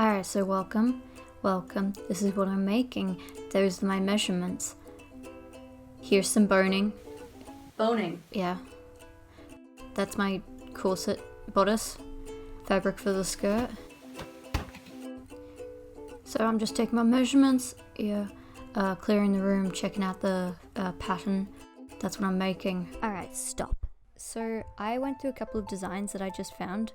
Alright, so welcome. This is what I'm making. Those are my measurements. Here's some boning. Boning? Yeah. That's my corset bodice. Fabric for the skirt. So I'm just taking my measurements. Yeah. Clearing the room, checking out the pattern. That's what I'm making. Alright, stop. So I went through a couple of designs that I just found.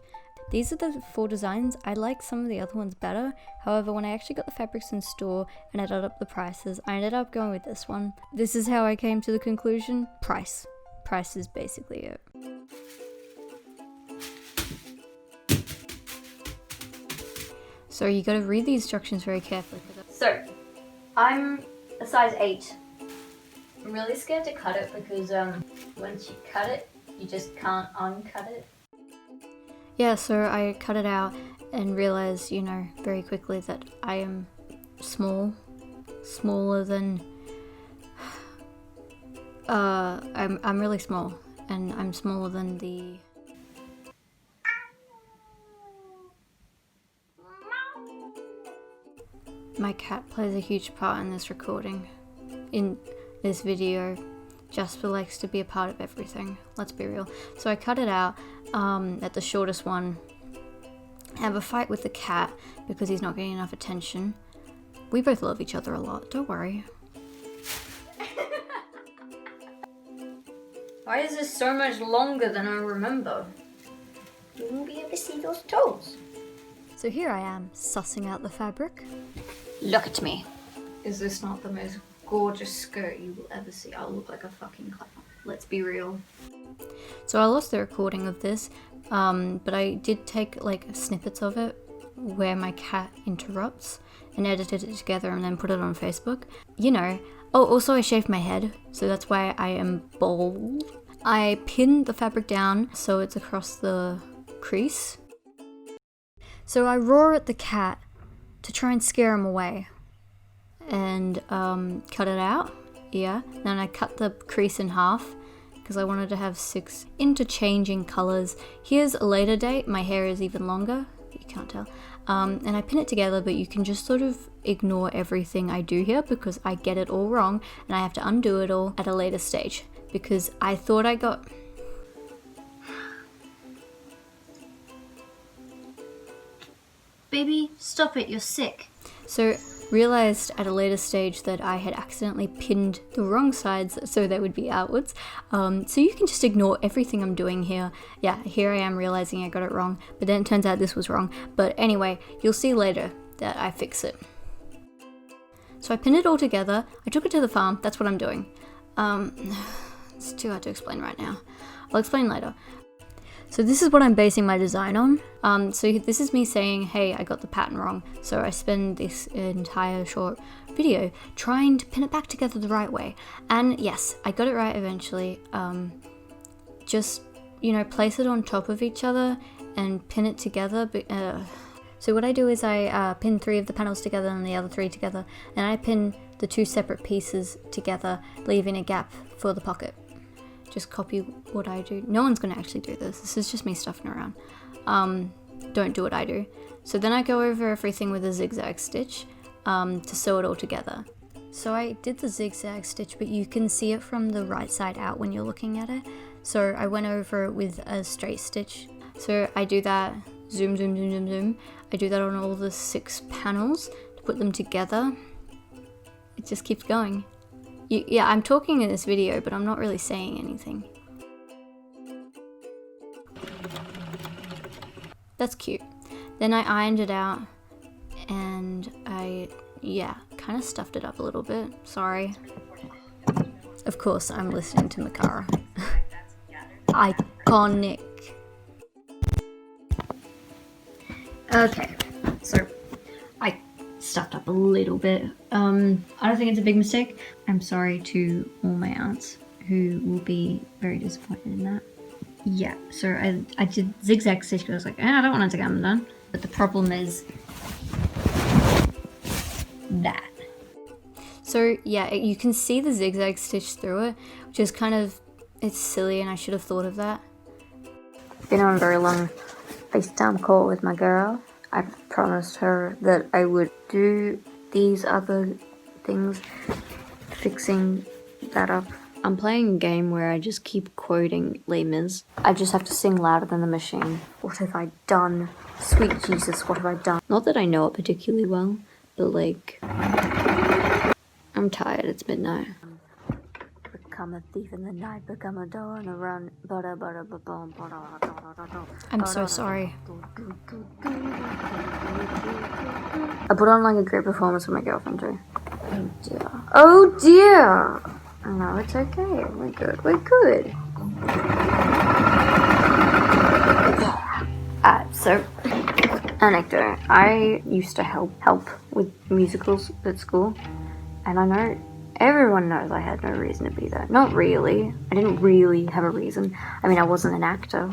These are the 4 designs. I like some of the other ones better. However, when I actually got the fabrics in store and added up the prices, I ended up going with this one. This is how I came to the conclusion. Price. Price is basically it. So you gotta read the instructions very carefully. So, I'm a size 8. I'm really scared to cut it because once you cut it, you just can't uncut it. Yeah, so I cut it out and realized, very quickly that I am smaller than, I'm really small, and I'm smaller than the, my cat plays a huge part in this recording, in this video. Jasper likes to be a part of everything, let's be real. So I cut it out at the shortest one. I have a fight with the cat because he's not getting enough attention. We both love each other a lot, don't worry. Why is this so much longer than I remember? You won't be able to see those toes. So here I am, sussing out the fabric. Look at me. Is this not the most gorgeous skirt you will ever see? I'll look like a fucking clown. Let's be real. So I lost the recording of this, but I did take snippets of it where my cat interrupts and edited it together and then put it on Facebook. Oh, also I shaved my head, so that's why I am bald. I pinned the fabric down so it's across the crease. So I roar at the cat to try and scare him away. And cut it out, yeah. Then I cut the crease in half because I wanted to have 6 interchanging colors. Here's a later date, my hair is even longer, you can't tell. And I pin it together, but you can just sort of ignore everything I do here because I get it all wrong and I have to undo it all at a later stage because I thought I got... Baby, stop it, you're sick. So realized at a later stage that I had accidentally pinned the wrong sides so they would be outwards. So you can just ignore everything I'm doing here. Yeah, here I am realizing I got it wrong, but then it turns out this was wrong. But anyway, you'll see later that I fix it. So I pinned it all together. I took it to the farm. That's what I'm doing. It's too hard to explain right now. I'll explain later. So this is what I'm basing my design on. So this is me saying, hey, I got the pattern wrong. So I spend this entire short video trying to pin it back together the right way. And yes, I got it right eventually. Just, place it on top of each other and pin it together. So what I do is I pin 3 of the panels together and the other 3 together. And I pin the 2 separate pieces together, leaving a gap for the pocket. Just copy what I do. No one's gonna actually do this. This is just me stuffing around. Don't do what I do. So then I go over everything with a zigzag stitch to sew it all together. So I did the zigzag stitch, but you can see it from the right side out when you're looking at it. So I went over it with a straight stitch. So I do that, zoom, zoom, zoom, zoom, zoom. I do that on all the 6 panels to put them together. It just keeps going. Yeah, I'm talking in this video, but I'm not really saying anything. That's cute. Then I ironed it out, and I kind of stuffed it up a little bit. Sorry. Of course, I'm listening to Makara. Iconic. Okay, so I stuffed up a little bit. I don't think it's a big mistake. I'm sorry to all my aunts who will be very disappointed in that. Yeah, so I did zigzag stitch because I was like, I don't want it to get undone. But the problem is that. So yeah, you can see the zigzag stitch through it, which is it's silly and I should have thought of that. Been on a very long FaceTime call with my girl. I promised her that I would do these other things, fixing that up. I'm playing a game where I just keep quoting Les Mis. I just have to sing louder than the machine. What have I done? Sweet Jesus, what have I done? Not that I know it particularly well, but like, I'm tired, it's midnight. Become a thief in the night, become a door on the run. I'm so sorry. I put on like a great performance with my girlfriend too. Oh dear. Oh dear! No, it's okay. We're good. We're good. So, anecdote. I used to help with musicals at school, and I know everyone knows I had no reason to be there. Not really. I didn't really have a reason. I mean, I wasn't an actor.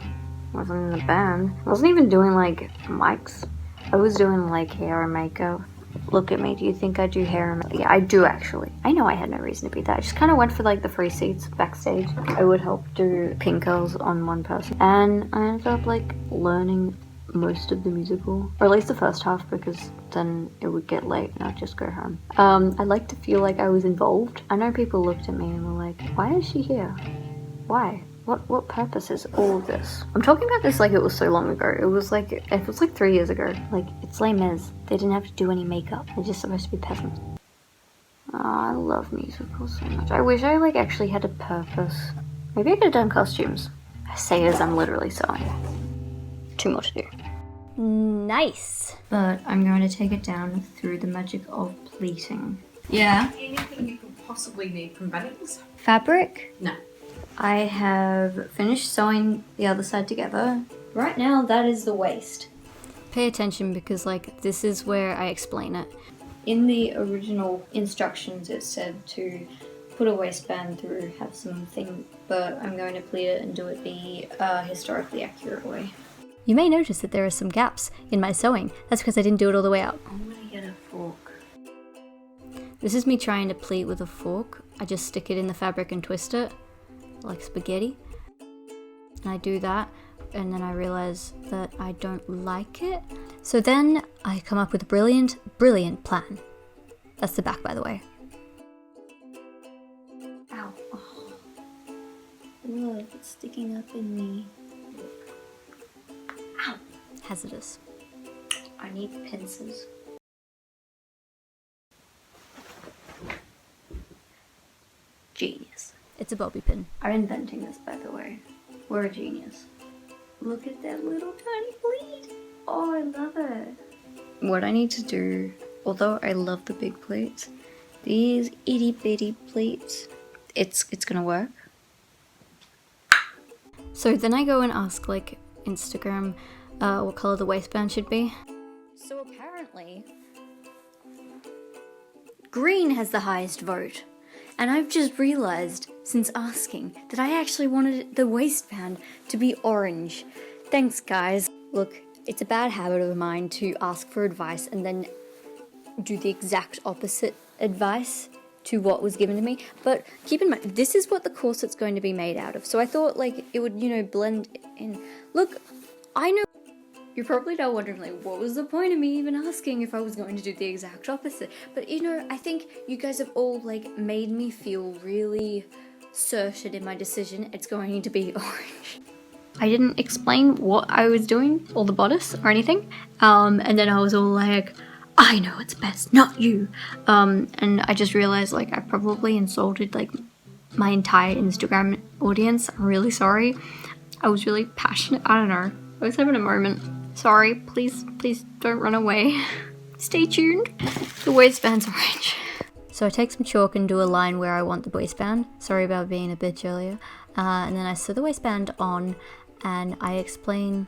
I wasn't in a band. I wasn't even doing like mics. I was doing like hair and makeup. Look at me, do you think I do hair and makeup? Yeah, I do actually. I know I had no reason to be there. I just kind of went for like the free seats backstage. I would help do pin curls on one person. And I ended up like learning most of the musical, or at least the first half, because then it would get late and I'd just go home. I like to feel like I was involved. I know people looked at me and were like, why is she here? Why? What purpose is all of this? I'm talking about this like it was so long ago. It was like 3 years ago. Like, it's Les Mis. They didn't have to do any makeup. They're just supposed to be peasants. Oh, I love musicals so much. I wish I like actually had a purpose. Maybe I could have done costumes. I say as I'm literally sewing. Too much to do. Nice. But I'm going to take it down through the magic of pleating. Yeah. Anything you could possibly need from Bunnings? Fabric? No. I have finished sewing the other side together. Right now, that is the waist. Pay attention because, like, this is where I explain it. In the original instructions, it said to put a waistband through, have something, but I'm going to pleat it and do it the historically accurate way. You may notice that there are some gaps in my sewing. That's because I didn't do it all the way out. I'm gonna get a fork. This is me trying to pleat with a fork. I just stick it in the fabric and twist it. Like spaghetti, and I do that, and then I realize that I don't like it. So then I come up with a brilliant plan. That's the back, by the way. Ow. Oh. Look, it's sticking up in me. Ow. Hazardous. I need pincers. Genius. It's a bobby pin. I'm inventing this, by the way. We're a genius. Look at that little tiny pleat. Oh, I love it. What I need to do, although I love the big pleats, these itty bitty pleats, it's gonna work. So then I go and ask like Instagram what color the waistband should be. So apparently, green has the highest vote. And I've just realised, since asking, that I actually wanted the waistband to be orange. Thanks, guys. Look, it's a bad habit of mine to ask for advice and then do the exact opposite advice to what was given to me. But keep in mind, this is what the corset's going to be made out of. So I thought, like, it would, you know, blend in. Look, I know. You're probably now wondering, like, what was the point of me even asking if I was going to do the exact opposite? But, you know, I think you guys have all, like, made me feel really certain in my decision. It's going to be orange. I didn't explain what I was doing, or the bodice, or anything. And then I was all like, I know what's best, not you. And I just realized, like, I probably insulted, like, my entire Instagram audience. I'm really sorry. I was really passionate. I don't know. I was having a moment. Sorry, please don't run away. Stay tuned. The waistband's orange. So I take some chalk and do a line where I want the waistband. Sorry about being a bitch earlier. And then I sew the waistband on, and I explain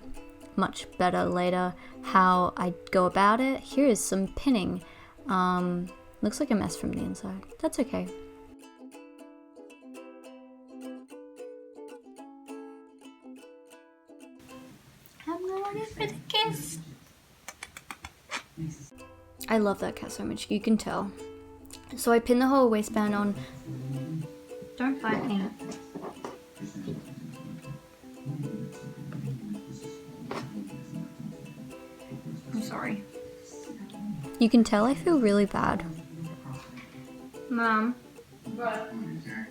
much better later how I go about it. Here is some pinning. Looks like a mess from the inside. That's okay. I'm going in for the kiss. I love that cat so much, you can tell. So I pin the whole waistband on. Don't bite me. I'm sorry. You can tell I feel really bad. Mom,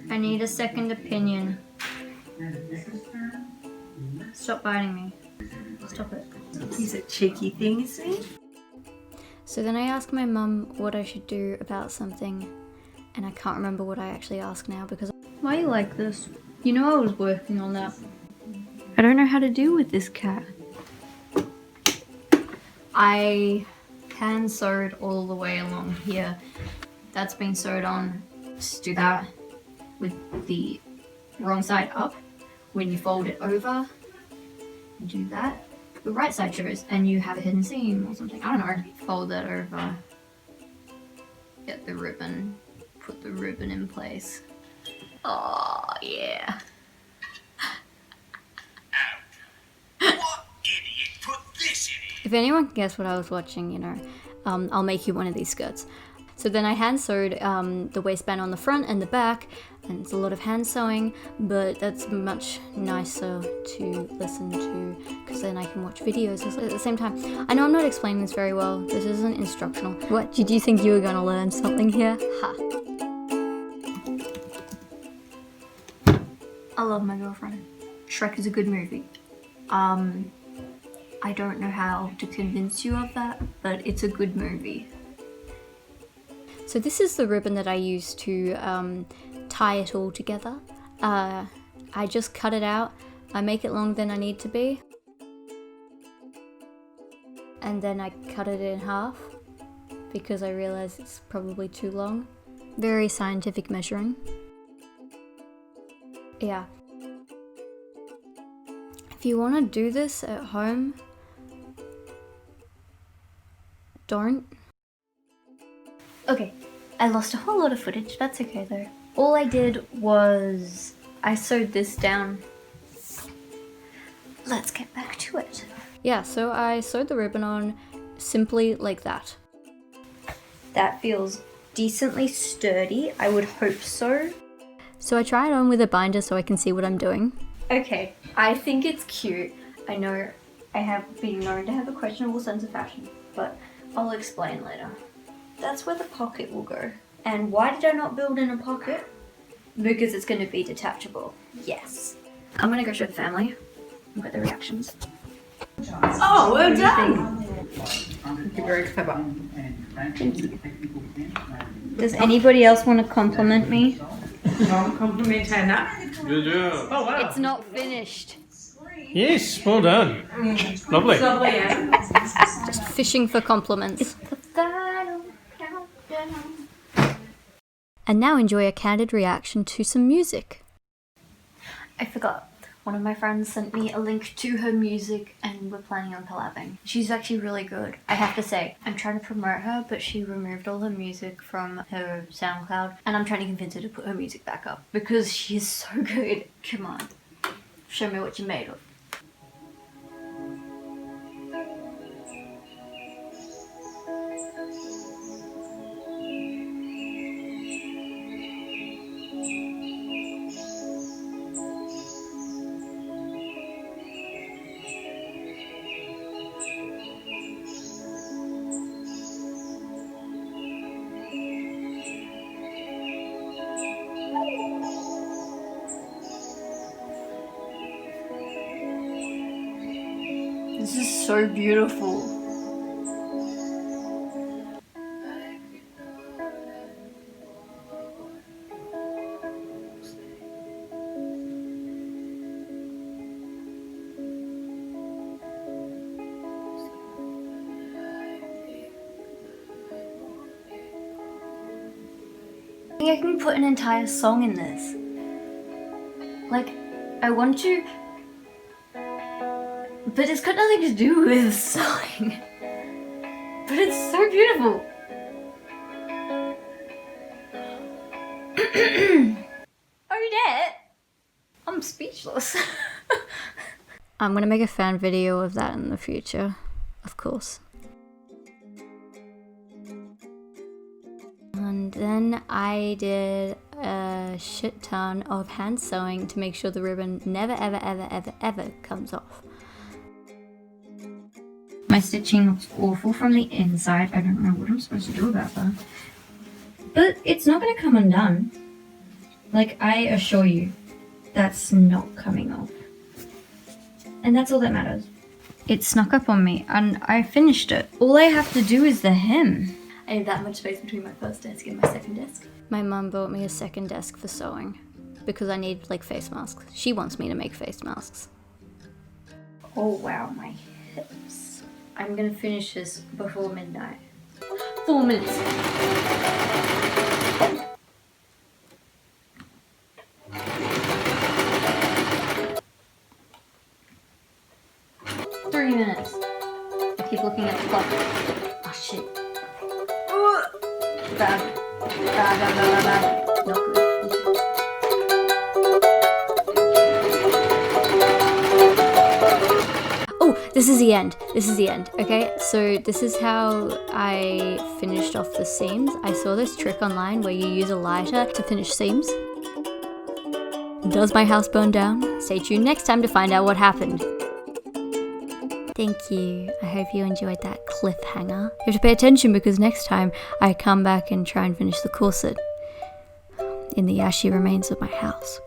I need a second opinion. Stop biting me. Stop it. He's a cheeky thing, is he? So then I asked my mum what I should do about something, and I can't remember what I actually asked now because... Why are you like this? You know I was working on that. I don't know how to deal with this cat. I hand sewed all the way along here. That's been sewed on. Just do that with the wrong side up. When you fold it over, you do that. The right side shows, and you have a hidden seam or something. I don't know. Fold that over. Get the ribbon. Put the ribbon in place. Oh yeah. What idiot put this in it? If anyone can guess what I was watching, you know, I'll make you one of these skirts. So then I hand sewed the waistband on the front and the back, and it's a lot of hand sewing, but that's much nicer to listen to because then I can watch videos at the same time. I know I'm not explaining this very well. This isn't instructional. What, did you think you were gonna learn something here? Ha. I love My Girlfriend. Shrek is a good movie. I don't know how to convince you of that, but it's a good movie. So this is the ribbon that I use to tie it all together. I just cut it out. I make it longer than I need to be. And then I cut it in half because I realize it's probably too long. Very scientific measuring. Yeah. If you want to do this at home, don't. Okay, I lost a whole lot of footage. That's okay though. All I did was I sewed this down. Let's get back to it. Yeah, so I sewed the ribbon on simply like that. That feels decently sturdy. I would hope so. So I try it on with a binder so I can see what I'm doing. Okay, I think it's cute. I know I have been known to have a questionable sense of fashion, but I'll explain later. That's where the pocket will go. And why did I not build in a pocket? Because it's going to be detachable. Yes. I'm going to go show the family and get their reactions. Oh, well done! You're very clever. Does anybody else want to compliment me? Compliment her now. Good job. Oh wow. It's not finished. Yes, well done. Lovely. Lovely, yeah. Just fishing for compliments. The final countdown. And now enjoy a candid reaction to some music. I forgot. One of my friends sent me a link to her music and we're planning on collabing. She's actually really good. I have to say, I'm trying to promote her, but she removed all her music from her SoundCloud and I'm trying to convince her to put her music back up because she is so good. Come on, show me what you're made of. This is so beautiful. I think I can put an entire song in this. Like, I want to, but it's got nothing to do with sewing. But it's so beautiful. Odette! I'm speechless. I'm gonna make a fan video of that in the future, of course. And then I did a shit ton of hand sewing to make sure the ribbon never ever ever ever ever comes off. My stitching looks awful from the inside. I don't know what I'm supposed to do about that. But it's not going to come undone. Like, I assure you, that's not coming off. And that's all that matters. It snuck up on me, and I finished it. All I have to do is the hem. I have that much space between my first desk and my second desk. My mum bought me a second desk for sewing because I need like face masks. She wants me to make face masks. Oh wow, my hips. I'm gonna finish this before midnight. 4 minutes. I keep looking at the clock. Oh shit. Bad. Not good. Oh, this is the end. This is the end, okay? So this is how I finished off the seams. I saw this trick online where you use a lighter to finish seams. Does my house burn down? Stay tuned next time to find out what happened. Thank you. I hope you enjoyed that cliffhanger. You have to pay attention because next time I come back and try and finish the corset in the ashy remains of my house.